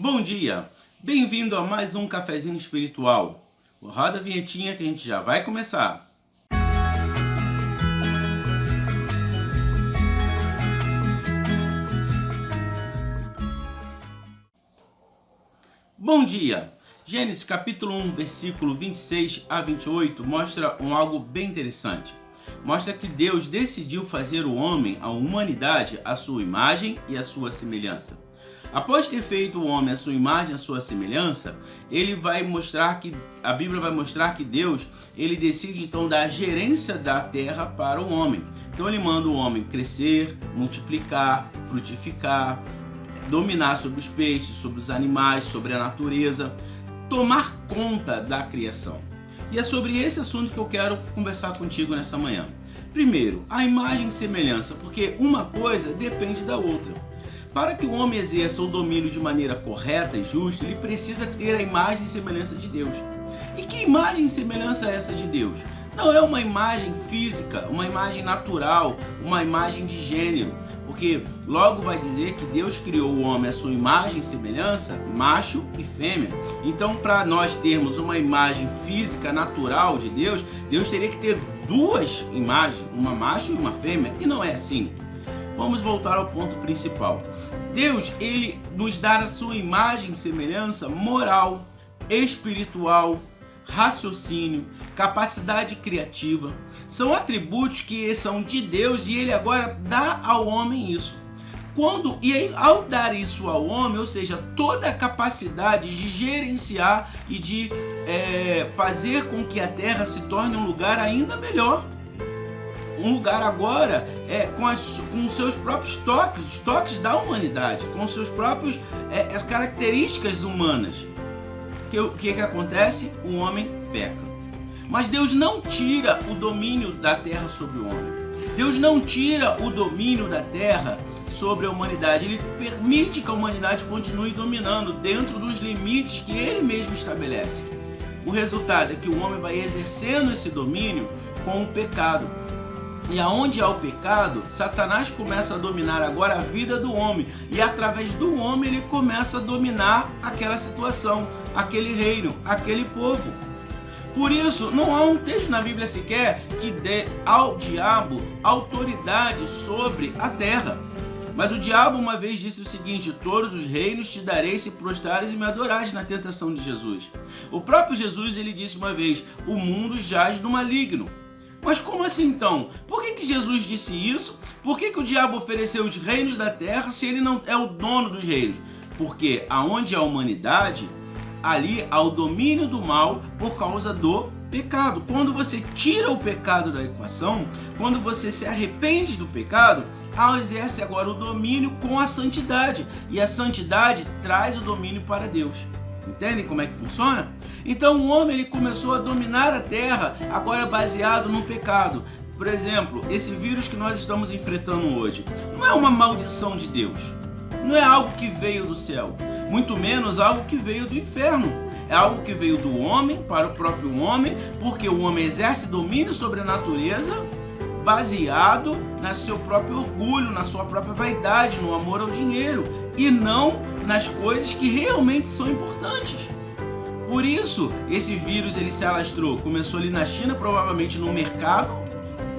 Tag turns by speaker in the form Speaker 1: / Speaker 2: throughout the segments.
Speaker 1: Bom dia, bem-vindo a mais um cafezinho espiritual. Roda a vinhetinha que a gente já vai começar. Bom dia! Gênesis capítulo 1, versículo 26 a 28 mostra algo bem interessante. Mostra que Deus decidiu fazer o homem, a humanidade, à sua imagem e à sua semelhança. Após ter feito o homem à sua imagem e à sua semelhança, a Bíblia vai mostrar que Deus, ele decide então dar a gerência da terra para o homem. Então ele manda o homem crescer, multiplicar, frutificar, dominar sobre os peixes, sobre os animais, sobre a natureza, tomar conta da criação. E é sobre esse assunto que eu quero conversar contigo nessa manhã. Primeiro, a imagem e semelhança, porque uma coisa depende da outra. Para que o homem exerça o domínio de maneira correta e justa, ele precisa ter a imagem e semelhança de Deus. E que imagem e semelhança é essa de Deus? Não é uma imagem física, uma imagem natural, uma imagem de gênero, porque logo vai dizer que Deus criou o homem à sua imagem e semelhança, macho e fêmea. Então, para nós termos uma imagem física natural de Deus, Deus teria que ter duas imagens, uma macho e uma fêmea, e não é assim. Vamos voltar ao ponto principal. Deus, ele nos dá a sua imagem e semelhança moral, espiritual, raciocínio, capacidade criativa. São atributos que são de Deus e ele agora dá ao homem isso. Ao dar isso ao homem, ou seja, toda a capacidade de gerenciar e de fazer com que a terra se torne um lugar ainda melhor. Um lugar agora com seus próprios toques, os toques da humanidade, com seus próprios as características humanas. O que acontece? O homem peca. Mas Deus não tira o domínio da terra sobre o homem. Deus não tira o domínio da terra sobre a humanidade. Ele permite que a humanidade continue dominando dentro dos limites que ele mesmo estabelece. O resultado é que o homem vai exercendo esse domínio com o pecado. E aonde há o pecado, Satanás começa a dominar agora a vida do homem. E através do homem ele começa a dominar aquela situação, aquele reino, aquele povo. Por isso, não há um texto na Bíblia sequer que dê ao diabo autoridade sobre a terra. Mas o diabo uma vez disse o seguinte: todos os reinos te darei se prostrares e me adorares, na tentação de Jesus. O próprio Jesus, ele disse uma vez: o mundo jaz no maligno. Mas como assim então? Por que Jesus disse isso? Por que o diabo ofereceu os reinos da terra se ele não é o dono dos reinos? Porque aonde há a humanidade, ali há o domínio do mal por causa do pecado. Quando você tira o pecado da equação, quando você se arrepende do pecado, exerce agora o domínio com a santidade. E a santidade traz o domínio para Deus. Entendem como é que funciona? Então o homem ele começou a dominar a terra, agora baseado no pecado. Por exemplo, esse vírus que nós estamos enfrentando hoje não é uma maldição de Deus, não é algo que veio do céu, muito menos algo que veio do inferno. É algo que veio do homem para o próprio homem, porque o homem exerce domínio sobre a natureza baseado no seu próprio orgulho, na sua própria vaidade, no amor ao dinheiro e não nas coisas que realmente são importantes. Por isso, esse vírus ele se alastrou. Começou ali na China, provavelmente no mercado,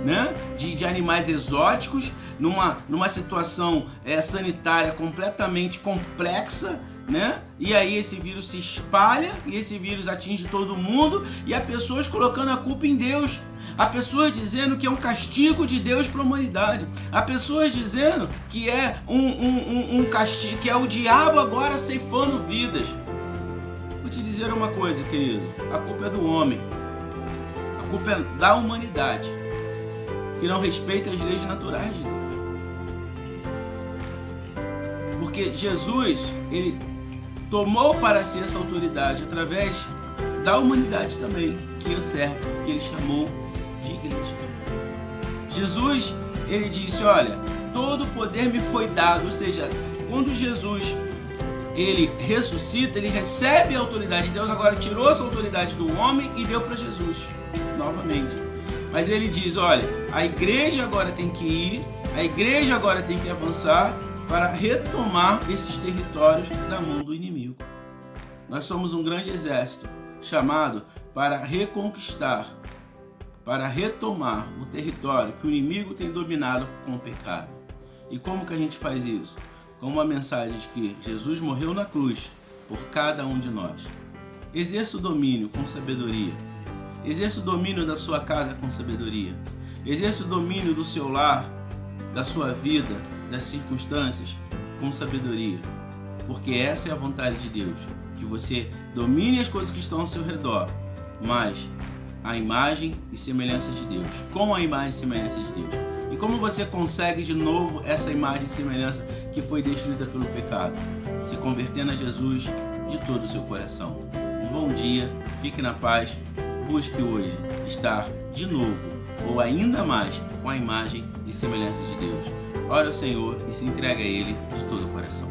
Speaker 1: né, de animais exóticos, numa situação sanitária completamente complexa, né? E aí esse vírus se espalha e esse vírus atinge todo mundo e há pessoas colocando a culpa em Deus. Há pessoas dizendo que é um castigo de Deus para a humanidade. Há pessoas dizendo que é um castigo, que é o diabo agora ceifando vidas. Vou te dizer uma coisa, querido. A culpa é do homem. A culpa é da humanidade, que não respeita as leis naturais de Deus. Porque Jesus, ele tomou para si essa autoridade através da humanidade também, que o serve, que ele chamou de igreja. Jesus, ele disse: olha, todo o poder me foi dado. Ou seja, quando Jesus ele ressuscita, ele recebe a autoridade de Deus, agora tirou essa autoridade do homem e deu para Jesus novamente. Mas ele diz: olha, a igreja agora tem que ir, a igreja agora tem que avançar para retomar esses territórios da mão do inimigo. Nós somos um grande exército chamado para reconquistar, para retomar o território que o inimigo tem dominado com o pecado. E como que a gente faz isso? Com uma mensagem de que Jesus morreu na cruz por cada um de nós. Exerça o domínio com sabedoria. Exerça o domínio da sua casa com sabedoria. Exerça o domínio do seu lar, da sua vida, das circunstâncias com sabedoria. Porque essa é a vontade de Deus, que você domine as coisas que estão ao seu redor, mas a imagem e semelhança de Deus. Como a imagem e semelhança de Deus? E como você consegue de novo essa imagem e semelhança que foi destruída pelo pecado? Se convertendo a Jesus de todo o seu coração. Um bom dia, fique na paz, busque hoje estar de novo, ou ainda mais, com a imagem e semelhança de Deus. Ore ao Senhor e se entregue a Ele de todo o coração.